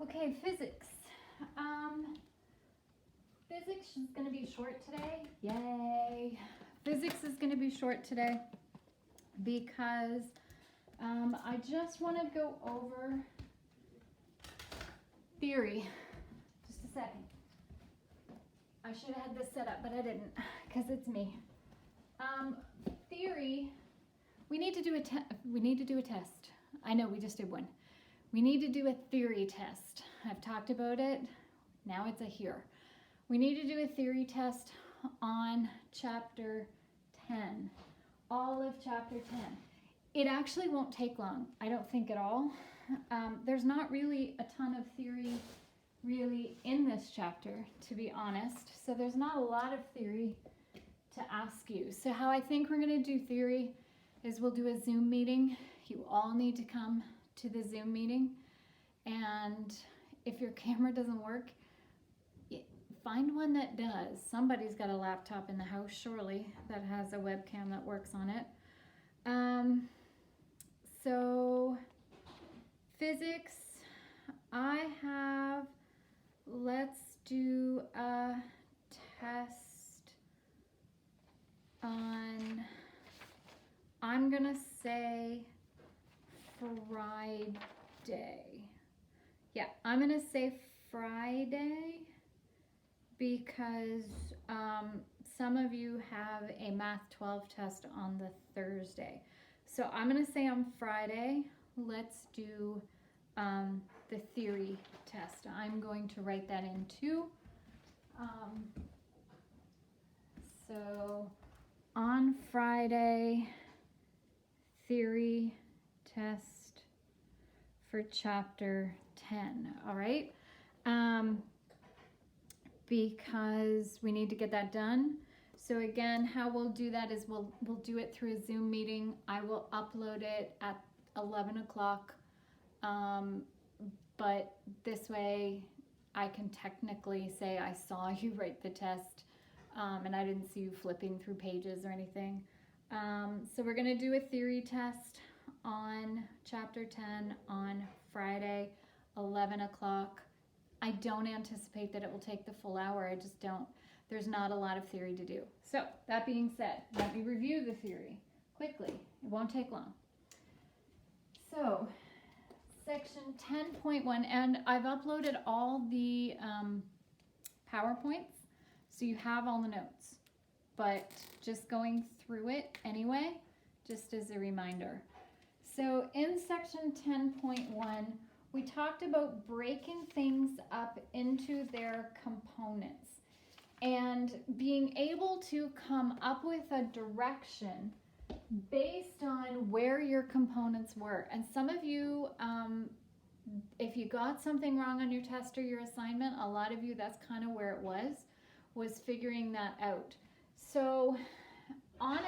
Okay, physics. Physics is going to be short today. Yay! Physics is going to be short today because I just want to go over theory. Just a second. I should have had this set up, but I didn't because it's me. Theory. We need to do a test. I know we just did one. We need to do a theory test. I've talked about it. Now it's a here. We need to do a theory test on chapter 10. All of chapter 10. It actually won't take long. I don't think at all. There's not really a ton of theory really in this chapter, to be honest. So there's not a lot of theory to ask you. So how I think we're going to do theory is we'll do a Zoom meeting. You all need to come to the Zoom meeting, and if your camera doesn't work, find one that does. Somebody's got a laptop in the house, surely, that has a webcam that works on it. So physics, let's do a test on, I'm gonna say Friday. Yeah, I'm gonna say Friday because some of you have a Math 12 test on the Thursday. So I'm gonna say on Friday, let's do the theory test. I'm going to write that in too. So on Friday, theory test for chapter 10, all right? Because we need to get that done. So again, how we'll do that is we'll do it through a Zoom meeting. I will upload it at 11 o'clock, but this way I can technically say I saw you write the test and I didn't see you flipping through pages or anything. So we're gonna do a theory test on chapter 10 on Friday, 11 o'clock. I don't anticipate that it will take the full hour. I just don't. There's not a lot of theory to do. So that being said, let me review the theory quickly. It won't take long. So section 10.1, and I've uploaded all the PowerPoints, so you have all the notes, but just going through it anyway, just as a reminder. So in section 10.1, we talked about breaking things up into their components and being able to come up with a direction based on where your components were. And some of you, if you got something wrong on your test or your assignment, a lot of you, that's kind of where it was figuring that out. So on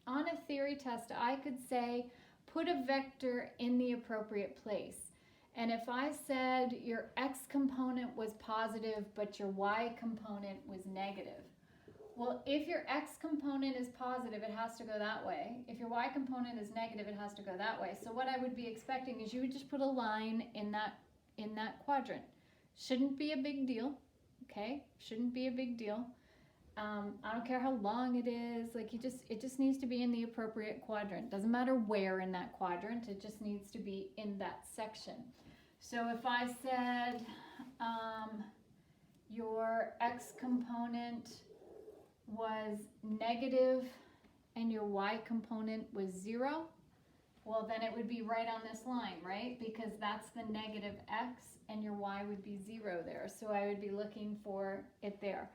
a theory test, I could say, put a vector in the appropriate place. And if I said your x component was positive, but your y component was negative, well, if your x component is positive, it has to go that way. If your y component is negative, it has to go that way. So what I would be expecting is you would just put a line in that quadrant. Shouldn't be a big deal, okay? Shouldn't be a big deal. I don't care how long it is, like it just needs to be in the appropriate quadrant. Doesn't matter where in that quadrant, it just needs to be in that section. So if I said your x component was negative and your y component was 0, well then it would be right on this line, right? Because that's the negative x and your y would be 0 there. So I would be looking for it there.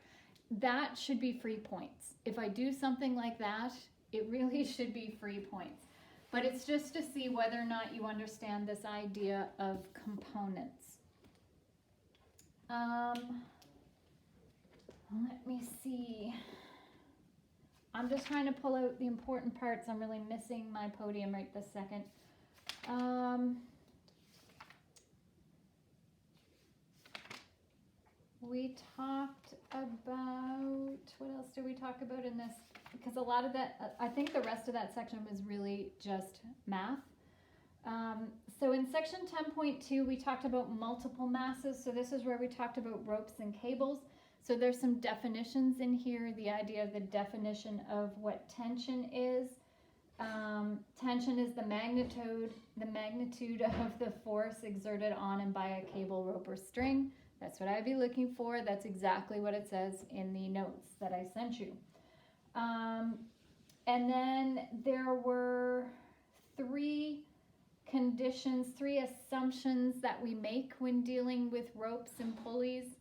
That should be free points. If I do something like that, it really should be free points. But it's just to see whether or not you understand this idea of components. Let me see. I'm just trying to pull out the important parts. I'm really missing my podium right this second. We talked about, what else did we talk about in this? Because a lot of that, I think the rest of that section was really just math. So in section 10.2, we talked about multiple masses. So this is where we talked about ropes and cables. So there's some definitions in here. The idea of the definition of what tension is. Tension is the magnitude of the force exerted on and by a cable, rope, or string. That's what I'd be looking for. That's exactly what it says in the notes that I sent you. And then there were three conditions, three assumptions that we make when dealing with ropes and pulleys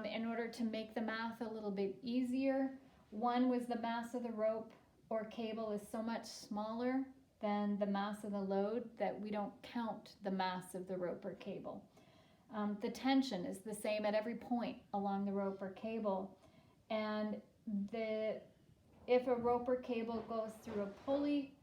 in order to make the math a little bit easier. One was the mass of the rope or cable is so much smaller than the mass of the load that we don't count the mass of the rope or cable. The tension is the same at every point along the rope or cable, and if a rope or cable goes through a pulley,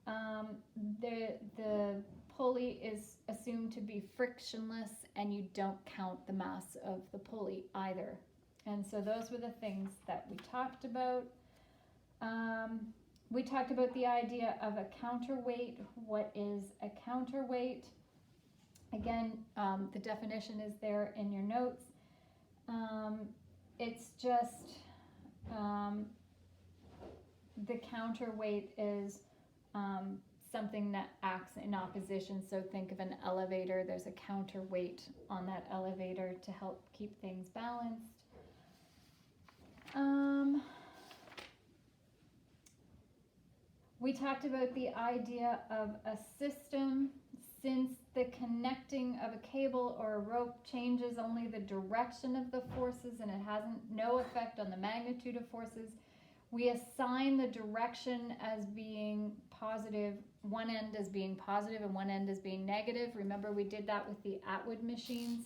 the pulley is assumed to be frictionless, and you don't count the mass of the pulley either. And so those were the things that we talked about. We talked about the idea of a counterweight. What is a counterweight? Again, the definition is there in your notes. It's just the counterweight is something that acts in opposition. So think of an elevator. There's a counterweight on that elevator to help keep things balanced. We talked about the idea of a system. Since the connecting of a cable or a rope changes only the direction of the forces and it has no effect on the magnitude of forces, we assign the direction as being positive, one end as being positive and one end as being negative. Remember, we did that with the Atwood machines.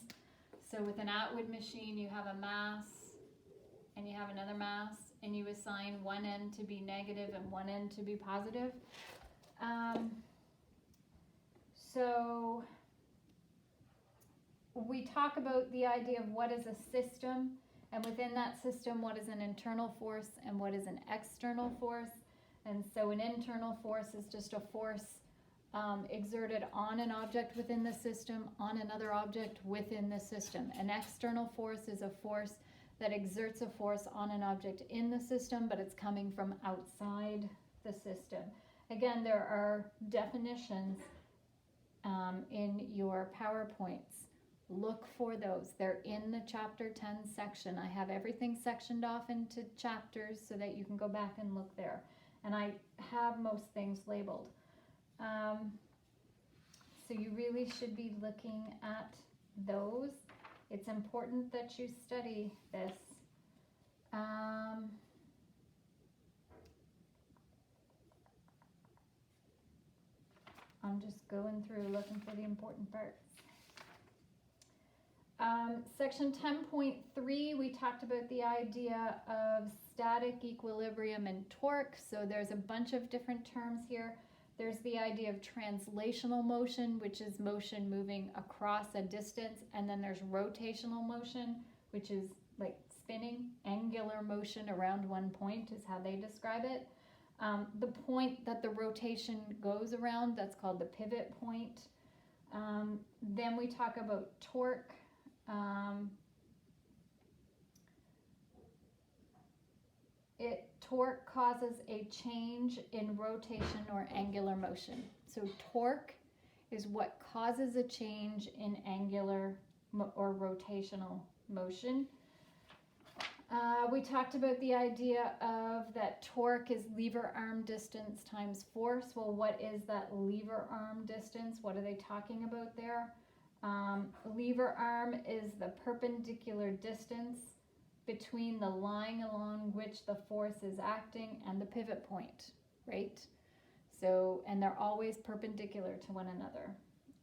So with an Atwood machine, you have a mass and you have another mass, and you assign one end to be negative and one end to be positive. So we talk about the idea of what is a system, and within that system, what is an internal force and what is an external force. And so an internal force is just a force exerted on an object within the system, on another object within the system. An external force is a force that exerts a force on an object in the system, but it's coming from outside the system. Again, there are definitions in your PowerPoints. Look for those. They're in the chapter 10 section. I have everything sectioned off into chapters so that you can go back and look there. And I have most things labeled. So you really should be looking at those. It's important that you study this. I'm just going through looking for the important parts. Section 10.3, we talked about the idea of static equilibrium and torque. So there's a bunch of different terms here. There's the idea of translational motion, which is motion moving across a distance. And then there's rotational motion, which is like spinning. Angular motion around one point is how they describe it. The point that the rotation goes around, that's called the pivot point. Then we talk about torque. Torque causes a change in rotation or angular motion. So torque is what causes a change in angular or rotational motion. We talked about the idea of that torque is lever arm distance times force. Well, what is that lever arm distance? What are they talking about there? Lever arm is the perpendicular distance between the line along which the force is acting and the pivot point, right? So, and they're always perpendicular to one another.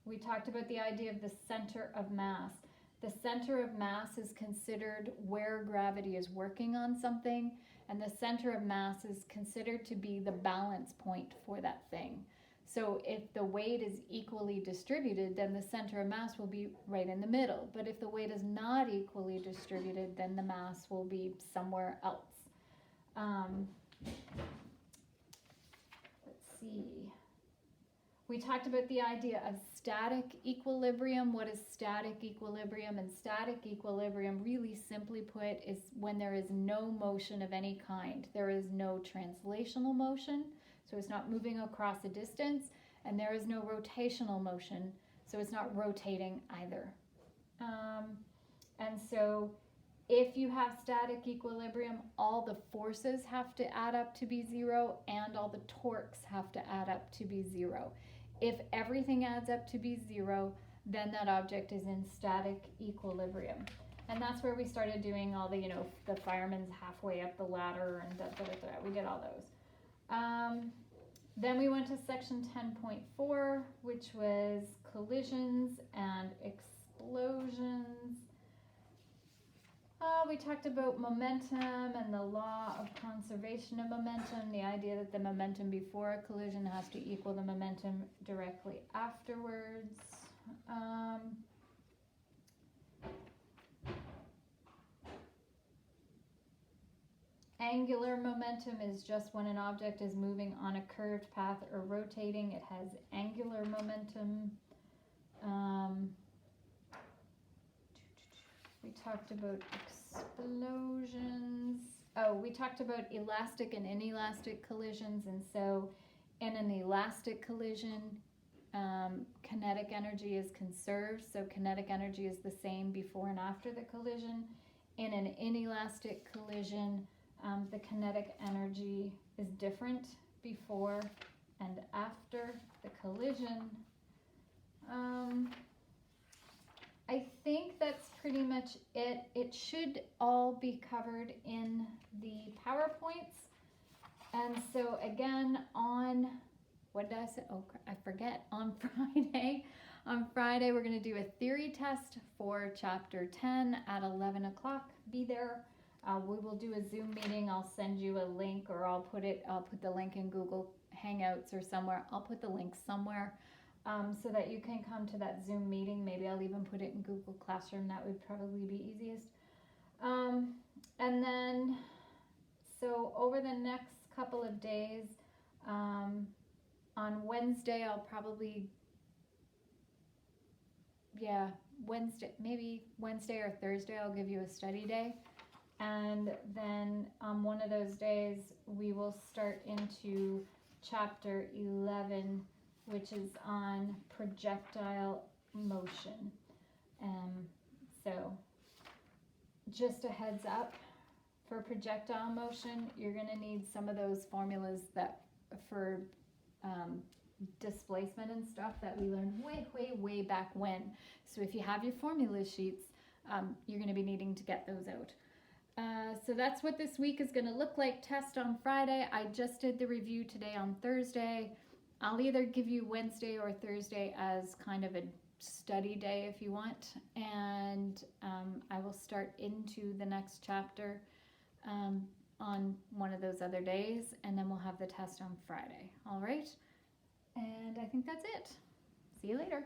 We talked about the idea of the center of mass. The center of mass is considered where gravity is working on something, and the center of mass is considered to be the balance point for that thing. So if the weight is equally distributed, then the center of mass will be right in the middle. But if the weight is not equally distributed, then the mass will be somewhere else. Let's see. We talked about the idea of static equilibrium. What is static equilibrium? And static equilibrium, really simply put, is when there is no motion of any kind. There is no translational motion, so it's not moving across a distance, and there is no rotational motion, so it's not rotating either. And so if you have static equilibrium, all the forces have to add up to be zero, and all the torques have to add up to be zero. If everything adds up to be zero, then that object is in static equilibrium. And that's where we started doing all the, the fireman's halfway up the ladder and we did all those. Then we went to section 10.4, which was collisions and explosions. We talked about momentum and the law of conservation of momentum, the idea that the momentum before a collision has to equal the momentum directly afterwards. Angular momentum is just when an object is moving on a curved path or rotating, it has angular momentum. We talked about explosions. Oh, we talked about elastic and inelastic collisions. And so in an elastic collision, kinetic energy is conserved. So kinetic energy is the same before and after the collision. In an inelastic collision, the kinetic energy is different before and after the collision. I think that's pretty much it. It should all be covered in the PowerPoints. And so again, on, what did I say? Oh, I forget. On Friday, we're going to do a theory test for chapter 10 at 11 o'clock. Be there. We will do a Zoom meeting. I'll send you a link, or I'll put the link in Google Hangouts or somewhere. I'll put the link somewhere. So that you can come to that Zoom meeting. Maybe I'll even put it in Google Classroom. That would probably be easiest. And then, so over the next couple of days, on Wednesday, I'll probably, maybe Wednesday or Thursday, I'll give you a study day. And then on one of those days, we will start into chapter 11, which is on projectile motion. So just a heads up, for projectile motion, you're going to need some of those formulas that for displacement and stuff that we learned way back when. So if you have your formula sheets, you're going to be needing to get those out. So that's what this week is going to look like. Test on Friday. I just did the review today on Thursday. I'll either give you Wednesday or Thursday as kind of a study day if you want, and I will start into the next chapter on one of those other days, and then we'll have the test on Friday. All right, and I think that's it. See you later.